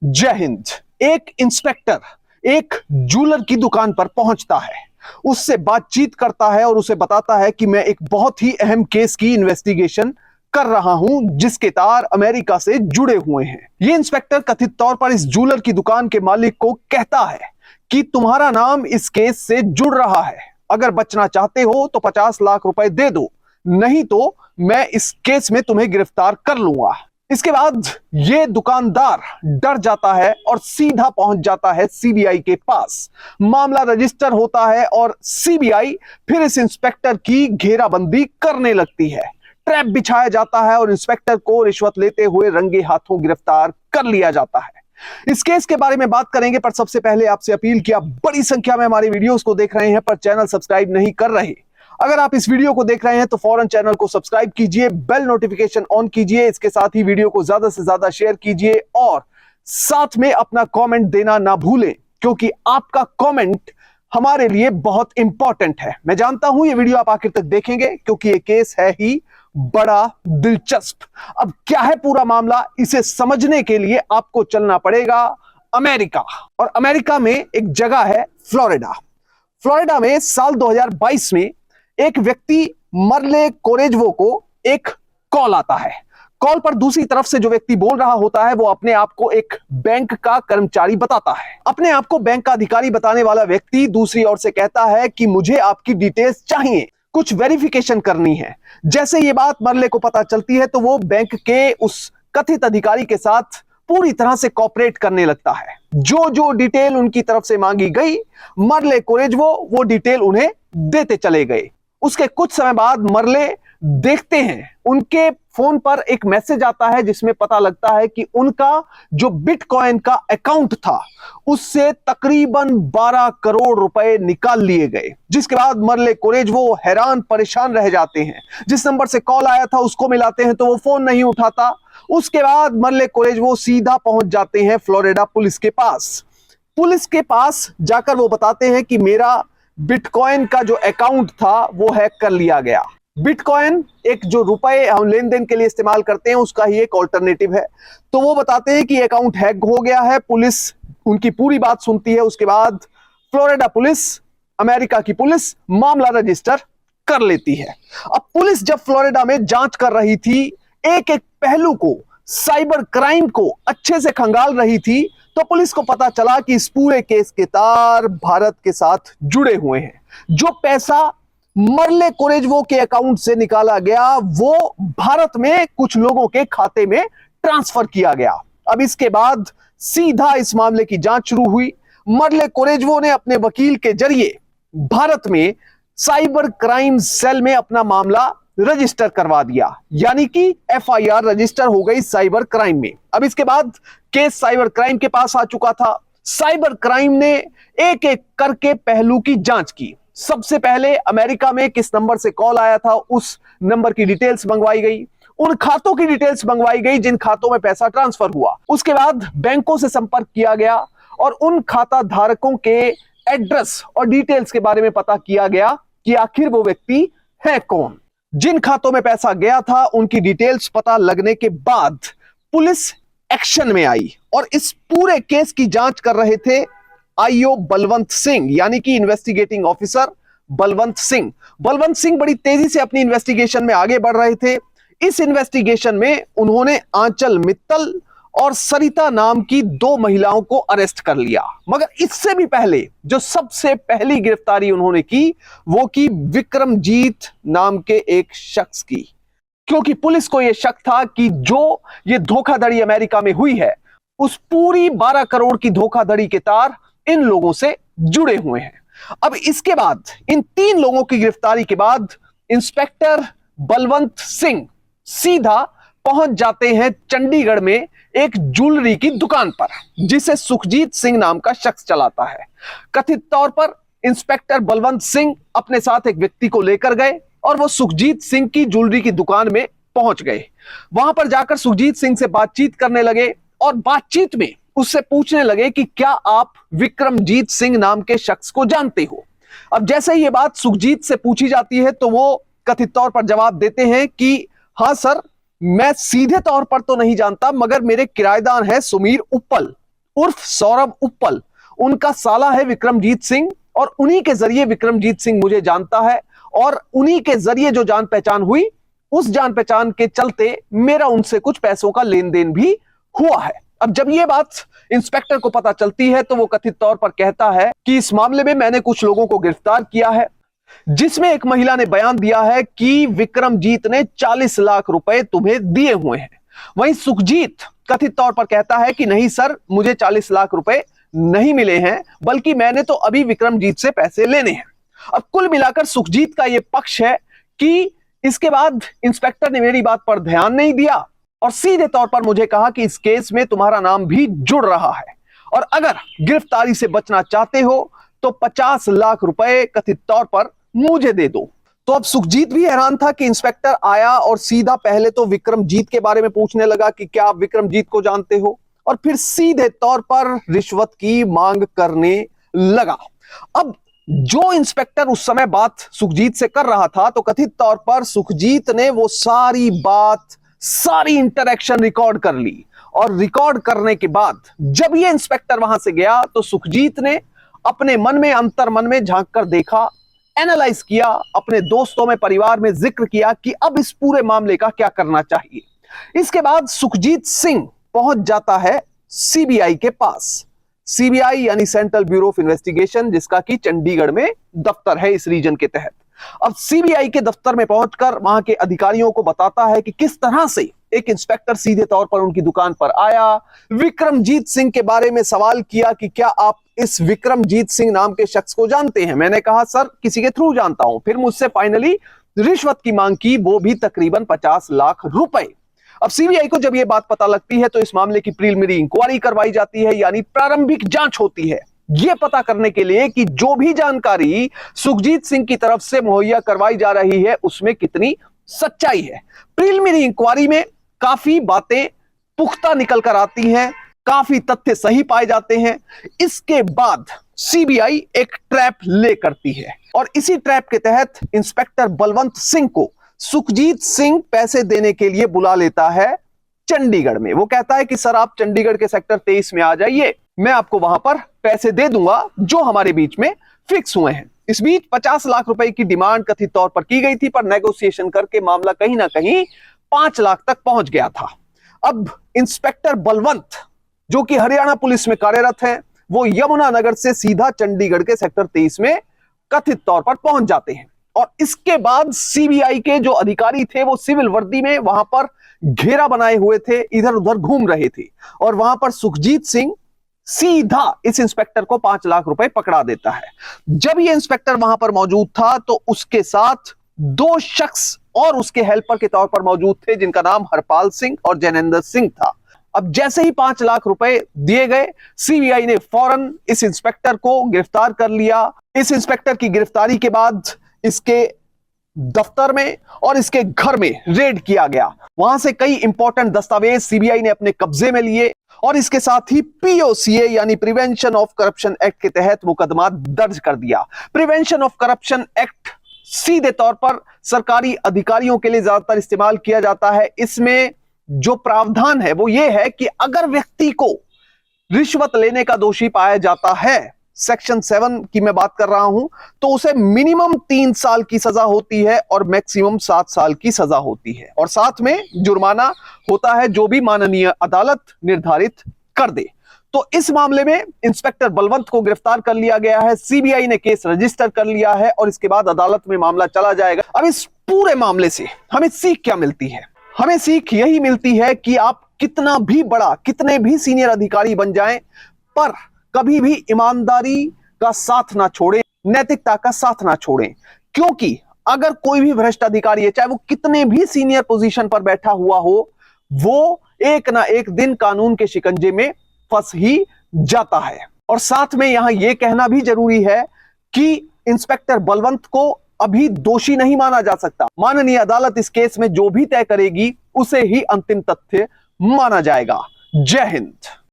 जय हिंद। एक इंस्पेक्टर एक ज्वेलर की दुकान पर पहुंचता है, उससे बातचीत करता है और उसे बताता है कि मैं एक बहुत ही अहम केस की इन्वेस्टिगेशन कर रहा हूं जिसके तार अमेरिका से जुड़े हुए हैं। यह इंस्पेक्टर कथित तौर पर इस ज्वेलर की दुकान के मालिक को कहता है कि तुम्हारा नाम इस केस से जुड़ रहा है, अगर बचना चाहते हो तो 50 लाख रुपए दे दो, नहीं तो मैं इस केस में तुम्हें गिरफ्तार कर लूंगा। इसके बाद यह दुकानदार डर जाता है और सीधा पहुंच जाता है सीबीआई के पास। मामला रजिस्टर होता है और सीबीआई फिर इस इंस्पेक्टर की घेराबंदी करने लगती है। ट्रैप बिछाया जाता है और इंस्पेक्टर को रिश्वत लेते हुए रंगे हाथों गिरफ्तार कर लिया जाता है। इस केस के बारे में बात करेंगे, पर सबसे पहले आपसे अपील कि आप बड़ी संख्या में हमारी वीडियोस को देख रहे हैं पर चैनल सब्सक्राइब नहीं कर रहे। अगर आप इस वीडियो को देख रहे हैं तो फौरन चैनल को सब्सक्राइब कीजिए, बेल नोटिफिकेशन ऑन कीजिए, इसके साथ ही वीडियो को ज्यादा से ज्यादा शेयर कीजिए और साथ में अपना कमेंट देना ना भूलें, क्योंकि आपका कमेंट हमारे लिए बहुत इंपॉर्टेंट है। मैं जानता हूं ये वीडियो आप आखिर तक देखेंगे क्योंकि ये केस है ही बड़ा दिलचस्प। अब क्या है पूरा मामला, इसे समझने के लिए आपको चलना पड़ेगा अमेरिका। और अमेरिका में एक जगह है फ्लोरिडा। फ्लोरिडा में साल 2022 में एक व्यक्ति मरले कोरेजवो को एक कॉल आता है। कॉल पर दूसरी तरफ से जो व्यक्ति बोल रहा होता है वो अपने आप को एक बैंक का कर्मचारी बताता है। अपने आप को बैंक का अधिकारी बताने वाला व्यक्ति दूसरी ओर से कहता है कि मुझे आपकी डिटेल्स चाहिए, कुछ वेरिफिकेशन करनी है। जैसे ये बात मरले को पता चलती है तो वो बैंक के उस कथित अधिकारी के साथ पूरी तरह से कोऑपरेट करने लगता है। जो जो डिटेल उनकी तरफ से मांगी गई, मरले कोरेजवो वो डिटेल उन्हें देते चले गए। उसके कुछ समय बाद मरले देखते हैं उनके फोन पर एक मैसेज आता है जिसमें पता लगता है कि उनका जो बिटकॉइन का अकाउंट था उससे तकरीबन 12 करोड़ रुपए निकाल लिए गए। जिसके बाद मरले कोरेजवो हैरान परेशान रह जाते हैं। जिस नंबर से कॉल आया था उसको मिलाते हैं तो वो फोन नहीं उठाता। उसके बाद मरले कोरेजवो सीधा पहुंच जाते हैं फ्लोरिडा पुलिस के पास। पुलिस के पास जाकर वो बताते हैं कि मेरा बिटकॉइन का जो अकाउंट था वो हैक कर लिया गया। बिटकॉइन एक जो रुपए हम लेन देन के लिए इस्तेमाल करते हैं उसका ही एक ऑल्टरनेटिव है। तो वो बताते हैं कि अकाउंट हैक हो गया है। पुलिस उनकी पूरी बात सुनती है। उसके बाद फ्लोरिडा पुलिस, अमेरिका की पुलिस मामला रजिस्टर कर लेती है। अब पुलिस जब फ्लोरिडा में जांच कर रही थी, एक एक पहलू को, साइबर क्राइम को अच्छे से खंगाल रही थी, तो पुलिस को पता चला कि इस पूरे केस के तार भारत के साथ जुड़े हुए हैं। जो पैसा मरले कोरेजवो के अकाउंट से निकाला गया वो भारत में कुछ लोगों के खाते में ट्रांसफर किया गया। अब इसके बाद सीधा इस मामले की जांच शुरू हुई। मरले कोरेजवो ने अपने वकील के जरिए भारत में साइबर क्राइम सेल में अपना मामला रजिस्टर करवा दिया, यानी कि एफआईआर रजिस्टर हो गई साइबर क्राइम में। अब इसके बाद केस साइबर क्राइम के पास आ चुका था। साइबर क्राइम ने एक एक करके पहलू की जांच की। सबसे पहले अमेरिका में किस नंबर से कॉल आया था उस नंबर की डिटेल्स मंगवाई गई, उन खातों की डिटेल्स मंगवाई गई जिन खातों में पैसा ट्रांसफर हुआ। उसके बाद बैंकों से संपर्क किया गया और उन खाता धारकों के एड्रेस और डिटेल्स के बारे में पता किया गया कि आखिर वो व्यक्ति है कौन। जिन खातों में पैसा गया था उनकी डिटेल्स पता लगने के बाद पुलिस एक्शन में आई और इस पूरे केस की जांच कर रहे थे आईओ बलवंत सिंह, यानी कि इन्वेस्टिगेटिंग ऑफिसर बलवंत सिंह। बलवंत सिंह बड़ी तेजी से अपनी इन्वेस्टिगेशन में आगे बढ़ रहे थे। इस इन्वेस्टिगेशन में उन्होंने आंचल मित्तल और सरिता नाम की 2 महिलाओं को अरेस्ट कर लिया। मगर इससे भी पहले जो सबसे पहली गिरफ्तारी उन्होंने की वो की विक्रमजीत नाम के एक शख्स की, क्योंकि पुलिस को यह शक था कि जो ये धोखाधड़ी अमेरिका में हुई है उस पूरी 12 करोड़ की धोखाधड़ी के तार इन लोगों से जुड़े हुए हैं। अब इसके बाद इन 3 लोगों की गिरफ्तारी के बाद इंस्पेक्टर बलवंत सिंह सीधा पहुंच जाते हैं चंडीगढ़ में एक ज्वेलरी की दुकान पर जिसे सुखजीत सिंह नाम का शख्स चलाता है। कथित तौर पर इंस्पेक्टर बलवंत सिंह अपने साथ एक व्यक्ति को लेकर गए और वो सुखजीत सिंह की ज्वेलरी की दुकान में पहुंच गए। वहां पर जाकर सुखजीत सिंह से बातचीत करने लगे और बातचीत में उससे पूछने लगे कि क्या आप विक्रमजीत सिंह नाम के शख्स को जानते हो। अब जैसे ही ये बात सुखजीत से पूछी जाती है तो वो कथित तौर पर जवाब देते हैं कि हाँ सर, मैं सीधे तौर पर तो नहीं जानता, मगर मेरे किराएदार हैं सुमीर उप्पल, उर्फ सौरभ उप्पल, उनका साला है विक्रमजीत सिंह, और उन्हीं के जरिए विक्रमजीत सिंह मुझे जानता है, और उन्हीं के जरिए जो जान पहचान हुई, उस जान पहचान के चलते मेरा उनसे कुछ पैसों का लेन देन भी हुआ है। अब जब ये बात इंस्पेक्टर को पता चलती है तो वो कथित तौर पर कहता है कि इस मामले में मैंने कुछ लोगों को गिरफ्तार किया है, जिसमें एक महिला ने बयान दिया है कि विक्रमजीत ने 40 लाख रुपए तुम्हें दिए हुए हैं। वहीं सुखजीत कथित तौर पर कहता है कि नहीं सर, मुझे 40 लाख रुपए नहीं मिले हैं, बल्कि मैंने तो अभी विक्रमजीत से पैसे लेने हैं। अब कुल मिलाकर सुखजीत का यह पक्ष है कि इसके बाद इंस्पेक्टर ने मेरी बात पर ध्यान नहीं दिया और सीधे तौर पर मुझे कहा कि इस केस में तुम्हारा नाम भी जुड़ रहा है, और अगर गिरफ्तारी से बचना चाहते हो तो 50 लाख रुपए कथित तौर पर मुझे दे दो। तो अब सुखजीत भी हैरान था कि इंस्पेक्टर आया और सीधा पहले तो विक्रमजीत के बारे में पूछने लगा कि क्या आप विक्रमजीत को जानते हो, और फिर सीधे तौर पर रिश्वत की मांग करने लगा। अब जो इंस्पेक्टर उस समय बात सुखजीत से कर रहा था, तो कथित तौर पर सुखजीत ने वो सारी बात, सारी इंटरेक्शन रिकॉर्ड कर ली, और रिकॉर्ड करने के बाद जब ये इंस्पेक्टर वहां से गया तो सुखजीत ने अपने मन में, अंतर मन में झांक कर देखा, एनालाइज किया, अपने दोस्तों में, परिवार में जिक्र किया कि अब इस पूरे मामले का क्या करना चाहिए। इसके बाद सुखजीत सिंह पहुंच जाता है सीबीआई के पास। सीबीआई यानी सेंट्रल ब्यूरो ऑफ इन्वेस्टिगेशन, जिसका कि चंडीगढ़ में दफ्तर है इस रीजन के तहत। अब सीबीआई के दफ्तर में पहुंचकर वहां के अधिकारियों को बताता है कि किस तरह से एक इंस्पेक्टर सीधे तौर पर उनकी दुकान पर आया, विक्रमजीत सिंह के बारे में सवाल किया कि क्या आप इस विक्रमजीत सिंह नाम के शख्स को जानते हैं। मैंने कहा सर किसी के थ्रू जानता हूं। फिर मुझसे फाइनली रिश्वत की मांग की, वो भी तकरीबन 50 लाख रुपए। अब सीबीआई को जब यह बात पता लगती है तो इस मामले की प्रीलिमिनरी इंक्वायरी करवाई जाती है, यानी प्रारंभिक जांच होती है, यह पता करने के लिए कि जो भी जानकारी सुखजीत सिंह की तरफ से मुहैया करवाई जा रही है उसमें कितनी सच्चाई है। प्रीलिमिनरी इंक्वायरी में काफी बातें पुख्ता निकल कर आती हैं, काफी तथ्य सही पाए जाते हैं। इसके बाद सीबीआई एक ट्रैप ले करती है, और इसी ट्रैप के तहत इंस्पेक्टर बलवंत सिंह को सुखजीत सिंह पैसे देने के लिए बुला लेता है चंडीगढ़ में। वो कहता है कि सर आप चंडीगढ़ के सेक्टर 23 में आ जाइए, मैं आपको वहां पर पैसे दे दूंगा जो हमारे बीच में फिक्स हुए हैं। इस बीच 50 लाख रुपए की डिमांड कथित तौर पर की गई थी, पर नेगोशिएशन करके मामला कहीं ना कहीं 5 लाख तक पहुंच गया था। अब इंस्पेक्टर बलवंत, जो कि हरियाणा पुलिस में कार्यरत हैं, वो यमुनानगर से सीधा चंडीगढ़ के सेक्टर 23 में कथित तौर पर पहुंच जाते हैं, और इसके बाद सीबीआई के जो अधिकारी थे वो सिविल वर्दी में वहां पर घेरा बनाए हुए थे, इधर उधर घूम रहे थे, और वहां पर सुखजीत सिंह सीधा इस इंस्पेक्टर को 5 लाख रुपए पकड़ा देता है। जब ये इंस्पेक्टर वहां पर मौजूद था तो उसके साथ 2 शख्स और उसके हेल्पर के तौर पर मौजूद थे, जिनका नाम हरपाल सिंह और जैनेंद्र सिंह था। अब जैसे ही 5 लाख रुपए दिए गए, सीबीआई ने फौरन इस इंस्पेक्टर को गिरफ्तार कर लिया। इस इंस्पेक्टर की गिरफ्तारी के बाद इसके दफ्तर में और इसके घर में रेड किया गया। वहां से कई इंपॉर्टेंट दस्तावेज सीबीआई ने अपने कब्जे में लिए, और इसके साथ ही पीओसीए यानी प्रिवेंशन ऑफ करप्शन एक्ट के तहत मुकदमा दर्ज कर दिया। प्रिवेंशन ऑफ करप्शन एक्ट सीधे तौर पर सरकारी अधिकारियों के लिए ज्यादातर इस्तेमाल किया जाता है। इसमें जो प्रावधान है वो ये है कि अगर व्यक्ति को रिश्वत लेने का दोषी पाया जाता है, सेक्शन 7 की मैं बात कर रहा हूं, तो उसे मिनिमम 3 साल की सजा होती है और मैक्सिमम 7 साल की सजा होती है, और साथ में जुर्माना होता है जो भी माननीय अदालत निर्धारित कर दे। तो इस मामले में इंस्पेक्टर बलवंत को गिरफ्तार कर लिया गया है, सीबीआई ने केस रजिस्टर कर लिया है, और इसके बाद अदालत में मामला चला जाएगा। अब इस पूरे मामले से हमें सीख क्या मिलती है? हमें सीख यही मिलती है कि आप कितना भी बड़ा, कितने भी सीनियर अधिकारी बन जाएं, पर कभी भी ईमानदारी का साथ ना छोड़ें, नैतिकता का साथ ना छोड़ें, क्योंकि अगर कोई भी भ्रष्ट अधिकारी है, चाहे वो कितने भी सीनियर पोजीशन पर बैठा हुआ हो, वो एक ना एक दिन कानून के शिकंजे में फंस ही जाता है। और साथ में यहां यह कहना भी जरूरी है कि इंस्पेक्टर बलवंत को अभी दोषी नहीं माना जा सकता। माननीय अदालत इस केस में जो भी तय करेगी उसे ही अंतिम तथ्य माना जाएगा। जय हिंद।